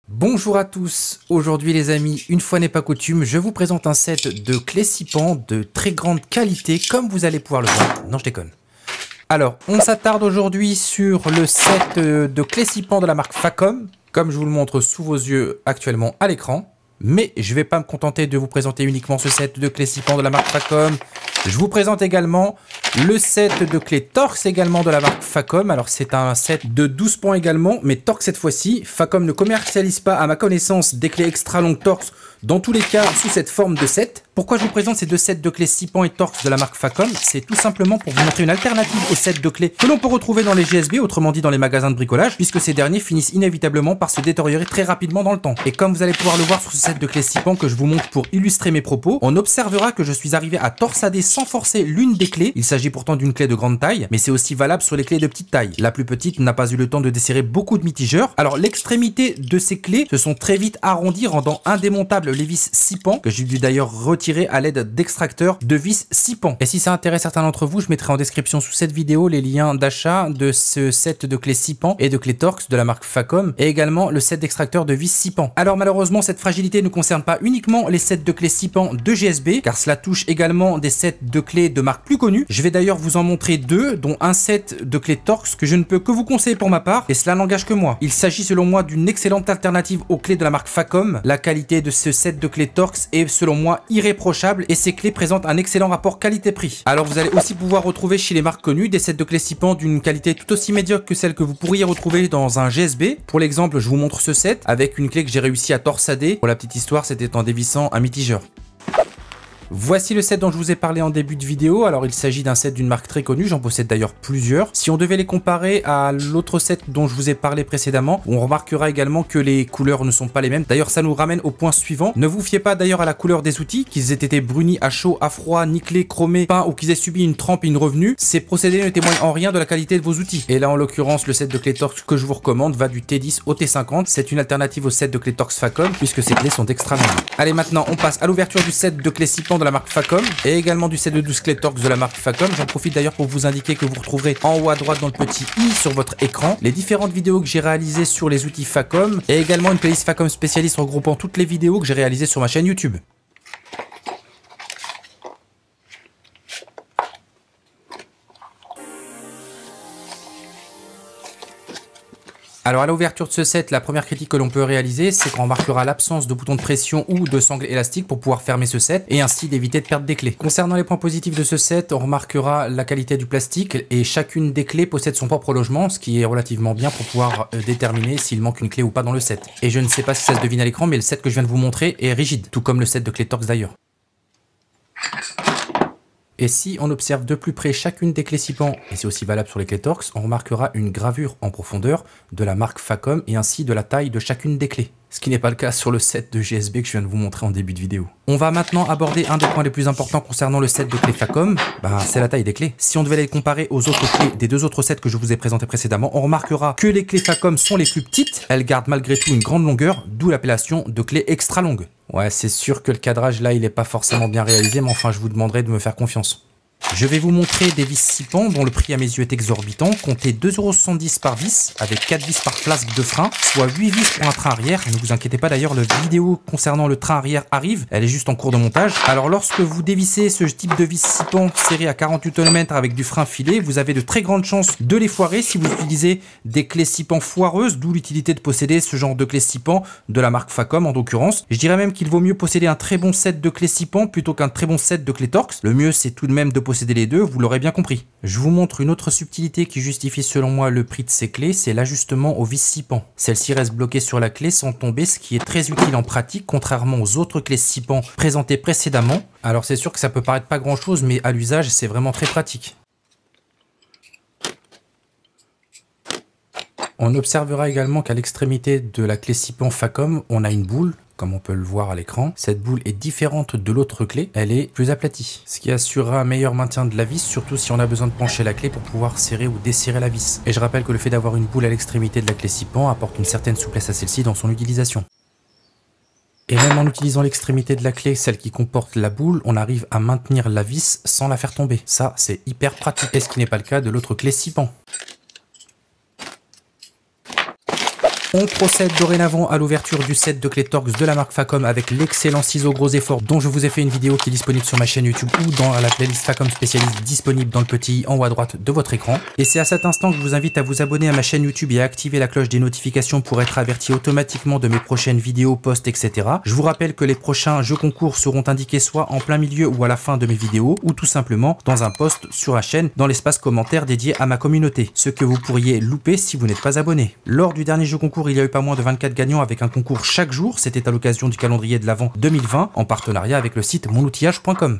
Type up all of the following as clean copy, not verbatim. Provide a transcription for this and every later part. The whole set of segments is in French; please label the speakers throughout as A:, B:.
A: Bonjour à tous, aujourd'hui les amis, une fois n'est pas coutume, je vous présente un set de clés scie pan de très grande qualité comme vous allez pouvoir le voir. Non, je déconne. Alors, on s'attarde aujourd'hui sur le set de clés scie pan de la marque Facom, comme je vous le montre sous vos yeux actuellement à l'écran. Mais je ne vais pas me contenter de vous présenter uniquement ce set de clés scie pan de la marque Facom. Je vous présente également le set de clés Torx également de la marque Facom. Alors c'est un set de 12 pans également, mais Torx cette fois-ci. Facom ne commercialise pas à ma connaissance des clés extra longues Torx, dans tous les cas sous cette forme de set. Pourquoi je vous présente ces deux sets de clés scie pan et Torx de la marque Facom? C'est tout simplement pour vous montrer une alternative aux sets de clés que l'on peut retrouver dans les GSB, autrement dit dans les magasins de bricolage, puisque ces derniers finissent inévitablement par se détériorer très rapidement dans le temps. Et comme vous allez pouvoir le voir sur ce set de clés scie pan que je vous montre pour illustrer mes propos, on observera que je suis arrivé à torsader sans forcer l'une des clés. Il s'agit pourtant d'une clé de grande taille, mais c'est aussi valable sur les clés de petite taille. La plus petite n'a pas eu le temps de desserrer beaucoup de mitigeurs. Alors l'extrémité de ces clés se sont très vite arrondies, rendant indémontables les vis scie pan, que j'ai dû d'ailleurs retirer à l'aide d'extracteurs de vis scie pan. Et si ça intéresse certains d'entre vous, je mettrai en description sous cette vidéo les liens d'achat de ce set de clés scie pan et de clés Torx de la marque Facom, et également le set d'extracteurs de vis scie pan. Alors malheureusement, cette fragilité ne concerne pas uniquement les sets de clés scie pan de GSB, car cela touche également des sets de clés de marques plus connues. Je vais d'ailleurs vous en montrer deux, dont un set de clés Torx que je ne peux que vous conseiller pour ma part, et cela n'engage que moi. Il s'agit selon moi d'une excellente alternative aux clés de la marque Facom. La qualité de ce set de clés Torx est selon moi irréprochable, et ces clés présentent un excellent rapport qualité-prix. Alors vous allez aussi pouvoir retrouver chez les marques connues des sets de clés scie pan d'une qualité tout aussi médiocre que celle que vous pourriez retrouver dans un GSB. Pour l'exemple, je vous montre ce set avec une clé que j'ai réussi à torsader. Pour la petite histoire, c'était en dévissant un mitigeur. Voici le set dont je vous ai parlé en début de vidéo. Alors il s'agit d'un set d'une marque très connue, j'en possède d'ailleurs plusieurs. Si on devait les comparer à l'autre set dont je vous ai parlé précédemment, on remarquera également que les couleurs ne sont pas les mêmes. D'ailleurs ça nous ramène au point suivant. Ne vous fiez pas d'ailleurs à la couleur des outils, qu'ils aient été brunis à chaud, à froid, nickelés, chromés, peints ou qu'ils aient subi une trempe et une revenue. Ces procédés ne témoignent en rien de la qualité de vos outils. Et là en l'occurrence le set de clés Torx que je vous recommande va du T10 au T50. C'est une alternative au set de clés Torx Facom puisque ces clés sont extra longues. Allez, maintenant on passe à l'ouverture du set de clés scie pan de la marque Facom et également du set de 12 clés Torx de la marque Facom. J'en profite d'ailleurs pour vous indiquer que vous retrouverez en haut à droite dans le petit i sur votre écran les différentes vidéos que j'ai réalisées sur les outils Facom et également une playlist Facom spécialiste regroupant toutes les vidéos que j'ai réalisées sur ma chaîne YouTube. Alors à l'ouverture de ce set, la première critique que l'on peut réaliser, c'est qu'on remarquera l'absence de bouton de pression ou de sangle élastique pour pouvoir fermer ce set et ainsi d'éviter de perdre des clés. Concernant les points positifs de ce set, on remarquera la qualité du plastique et chacune des clés possède son propre logement, ce qui est relativement bien pour pouvoir déterminer s'il manque une clé ou pas dans le set. Et je ne sais pas si ça se devine à l'écran, mais le set que je viens de vous montrer est rigide, tout comme le set de clés Torx d'ailleurs. Et si on observe de plus près chacune des clés scie pan, et c'est aussi valable sur les clés Torx, on remarquera une gravure en profondeur de la marque Facom et ainsi de la taille de chacune des clés. Ce qui n'est pas le cas sur le set de GSB que je viens de vous montrer en début de vidéo. On va maintenant aborder un des points les plus importants concernant le set de clés Facom, c'est la taille des clés. Si on devait les comparer aux autres clés des deux autres sets que je vous ai présentés précédemment, on remarquera que les clés Facom sont les plus petites, elles gardent malgré tout une grande longueur, d'où l'appellation de clés extra longues. Ouais, c'est sûr que le cadrage là il n'est pas forcément bien réalisé, mais enfin je vous demanderai de me faire confiance. Je vais vous montrer des vis scie pan dont le prix à mes yeux est exorbitant. Comptez 2,70 € par vis avec 4 vis par flasque de frein, soit 8 vis pour un train arrière. Et ne vous inquiétez pas d'ailleurs, la vidéo concernant le train arrière arrive, elle est juste en cours de montage. Alors lorsque vous dévissez ce type de vis scie pan serré à 48 Nm avec du frein filé, vous avez de très grandes chances de les foirer si vous utilisez des clés scie pan foireuses, d'où l'utilité de posséder ce genre de clés scie pan de la marque Facom en l'occurrence. Je dirais même qu'il vaut mieux posséder un très bon set de clés scie pan plutôt qu'un très bon set de clés Torx. Le mieux c'est tout de même de posséder les deux, vous l'aurez bien compris. Je vous montre une autre subtilité qui justifie selon moi le prix de ces clés, c'est l'ajustement aux vis scie pan. Celle-ci reste bloquée sur la clé sans tomber, ce qui est très utile en pratique, contrairement aux autres clés scie pan présentées précédemment. Alors c'est sûr que ça peut paraître pas grand chose, mais à l'usage c'est vraiment très pratique. On observera également qu'à l'extrémité de la clé scie pan Facom, on a une boule, comme on peut le voir à l'écran. Cette boule est différente de l'autre clé, elle est plus aplatie, ce qui assurera un meilleur maintien de la vis, surtout si on a besoin de pencher la clé pour pouvoir serrer ou desserrer la vis. Et je rappelle que le fait d'avoir une boule à l'extrémité de la clé scie pan apporte une certaine souplesse à celle-ci dans son utilisation. Et même en utilisant l'extrémité de la clé, celle qui comporte la boule, on arrive à maintenir la vis sans la faire tomber. Ça, c'est hyper pratique. Et ce qui n'est pas le cas de l'autre clé scie pan. On procède dorénavant à l'ouverture du set de clés Torx de la marque Facom avec l'excellent ciseau gros effort dont je vous ai fait une vidéo qui est disponible sur ma chaîne YouTube ou dans la playlist Facom spécialiste disponible dans le petit i en haut à droite de votre écran. Et c'est à cet instant que je vous invite à vous abonner à ma chaîne YouTube et à activer la cloche des notifications pour être averti automatiquement de mes prochaines vidéos, posts, etc. Je vous rappelle que les prochains jeux concours seront indiqués soit en plein milieu ou à la fin de mes vidéos ou tout simplement dans un post sur la chaîne dans l'espace commentaire dédié à ma communauté, ce que vous pourriez louper si vous n'êtes pas abonné. Lors du dernier jeu concours, il y a eu pas moins de 24 gagnants avec un concours chaque jour. C'était à l'occasion du calendrier de l'Avent 2020 en partenariat avec le site monoutillage.com.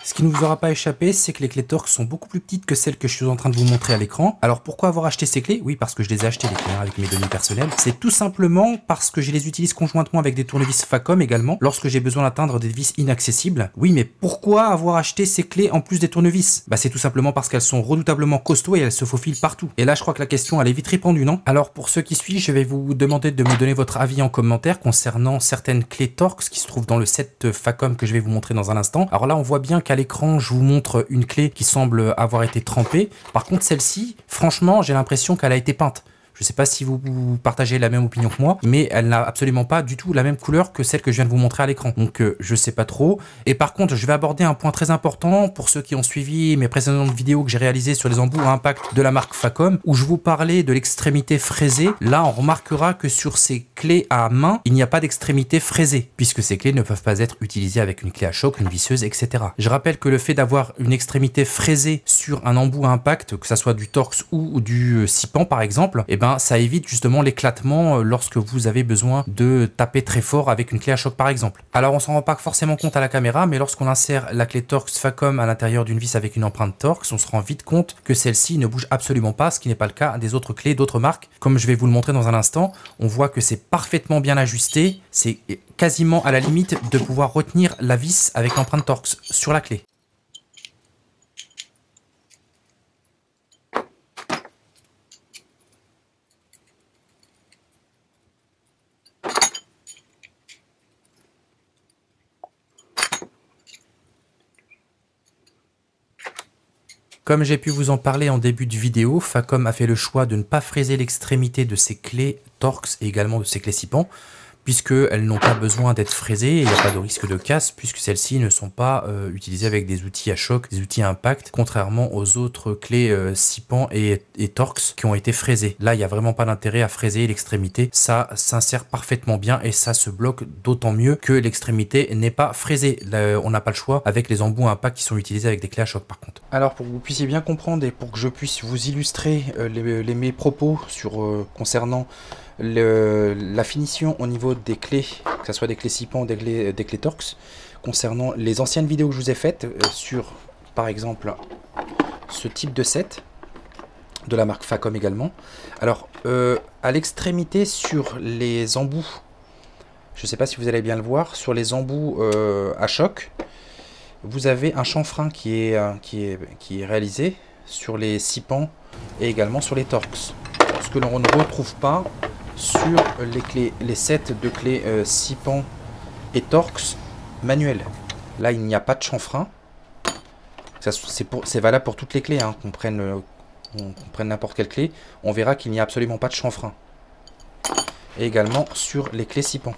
A: Ce qui ne vous aura pas échappé, c'est que les clés Torx sont beaucoup plus petites que celles que je suis en train de vous montrer à l'écran. Alors pourquoi avoir acheté ces clés? Oui, parce que je les ai achetées les clés avec mes données personnelles. C'est tout simplement parce que je les utilise conjointement avec des tournevis Facom également, lorsque j'ai besoin d'atteindre des vis inaccessibles. Oui, mais pourquoi avoir acheté ces clés en plus des tournevis? Bah c'est tout simplement parce qu'elles sont redoutablement costauds et elles se faufilent partout. Et là, je crois que la question elle est vite répondue, non? Alors pour ceux qui suivent, je vais vous demander de me donner votre avis en commentaire concernant certaines clés Torx qui se trouvent dans le set Facom que je vais vous montrer dans un instant. Alors là, on voit bien qu'à l'écran, je vous montre une clé qui semble avoir été trempée. Par contre, celle-ci, franchement, j'ai l'impression qu'elle a été peinte. Je ne sais pas si vous partagez la même opinion que moi, mais elle n'a absolument pas du tout la même couleur que celle que je viens de vous montrer à l'écran. Donc je ne sais pas trop. Et par contre, je vais aborder un point très important pour ceux qui ont suivi mes précédentes vidéos que j'ai réalisées sur les embouts à impact de la marque Facom, où je vous parlais de l'extrémité fraisée. Là, on remarquera que sur ces clés à main, il n'y a pas d'extrémité fraisée, puisque ces clés ne peuvent pas être utilisées avec une clé à choc, une visseuse, etc. Je rappelle que le fait d'avoir une extrémité fraisée sur un embout à impact, que ça soit du Torx ou du Sipan par exemple, eh ben, ça évite justement l'éclatement lorsque vous avez besoin de taper très fort avec une clé à choc par exemple. Alors on s'en rend pas forcément compte à la caméra, mais lorsqu'on insère la clé Torx Facom à l'intérieur d'une vis avec une empreinte Torx, on se rend vite compte que celle-ci ne bouge absolument pas, ce qui n'est pas le cas des autres clés d'autres marques. Comme je vais vous le montrer dans un instant, on voit que c'est parfaitement bien ajusté, c'est quasiment à la limite de pouvoir retenir la vis avec l'empreinte Torx sur la clé. Comme j'ai pu vous en parler en début de vidéo, Facom a fait le choix de ne pas fraiser l'extrémité de ses clés Torx et également de ses clés Sipan, puisqu'elles n'ont pas besoin d'être fraisées et il n'y a pas de risque de casse, puisque celles-ci ne sont pas utilisées avec des outils à choc, des outils à impact, contrairement aux autres clés Sipan et Torx qui ont été fraisées. Là, il n'y a vraiment pas d'intérêt à fraiser l'extrémité, ça s'insère parfaitement bien et ça se bloque d'autant mieux que l'extrémité n'est pas fraisée. Là, on n'a pas le choix avec les embouts à impact qui sont utilisés avec des clés à choc par contre. Alors pour que vous puissiez bien comprendre et pour que je puisse vous illustrer mes propos sur concernant la finition au niveau des clés, que ce soit des clés Sipan ou des clés Torx, concernant les anciennes vidéos que je vous ai faites sur, par exemple, ce type de set, de la marque Facom également. Alors, à l'extrémité sur les embouts, je ne sais pas si vous allez bien le voir, sur les embouts à choc, vous avez un chanfrein qui est réalisé sur les Sipan et également sur les Torx. Ce que l'on ne retrouve pas sur les sets de clés Sipan et Torx manuels. Là, il n'y a pas de chanfrein. C'est valable pour toutes les clés, hein, qu'on prenne n'importe quelle clé. On verra qu'il n'y a absolument pas de chanfrein. Et également sur les clés Sipan.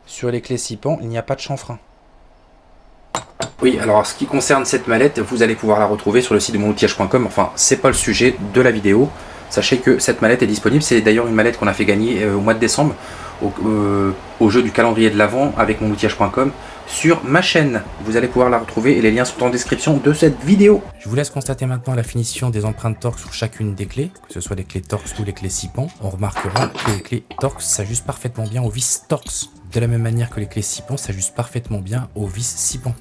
A: Sur les clés Sipan, il n'y a pas de chanfrein. Oui, alors ce qui concerne cette mallette, vous allez pouvoir la retrouver sur le site de monoutillage.com. Enfin, c'est pas le sujet de la vidéo. Sachez que cette mallette est disponible. C'est d'ailleurs une mallette qu'on a fait gagner au mois de décembre au jeu du calendrier de l'Avent avec monoutillage.com sur ma chaîne. Vous allez pouvoir la retrouver et les liens sont en description de cette vidéo. Je vous laisse constater maintenant la finition des empreintes Torx sur chacune des clés, que ce soit les clés Torx ou les clés Sipan. On remarquera que les clés Torx s'ajustent parfaitement bien aux vis Torx, de la même manière que les clés Sipan s'ajustent parfaitement bien aux vis Sipan.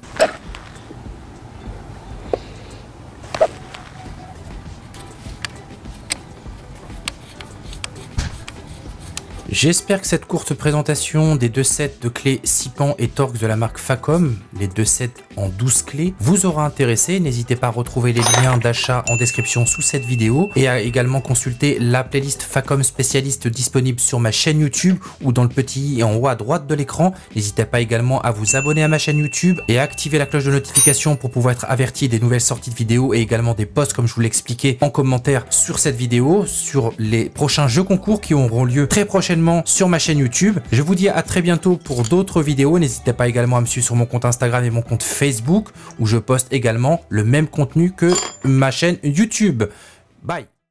A: J'espère que cette courte présentation des deux sets de clés Sipan et Torx de la marque Facom, les deux sets en 12 clés, vous aura intéressé. N'hésitez pas à retrouver les liens d'achat en description sous cette vidéo et à également consulter la playlist Facom spécialiste disponible sur ma chaîne YouTube ou dans le petit i en haut à droite de l'écran. N'hésitez pas également à vous abonner à ma chaîne YouTube et à activer la cloche de notification pour pouvoir être averti des nouvelles sorties de vidéos et également des posts comme je vous l'ai expliqué en commentaire sur cette vidéo, sur les prochains jeux concours qui auront lieu très prochainement sur ma chaîne YouTube. Je vous dis à très bientôt pour d'autres vidéos. N'hésitez pas également à me suivre sur mon compte Instagram et mon compte Facebook où je poste également le même contenu que ma chaîne YouTube. Bye!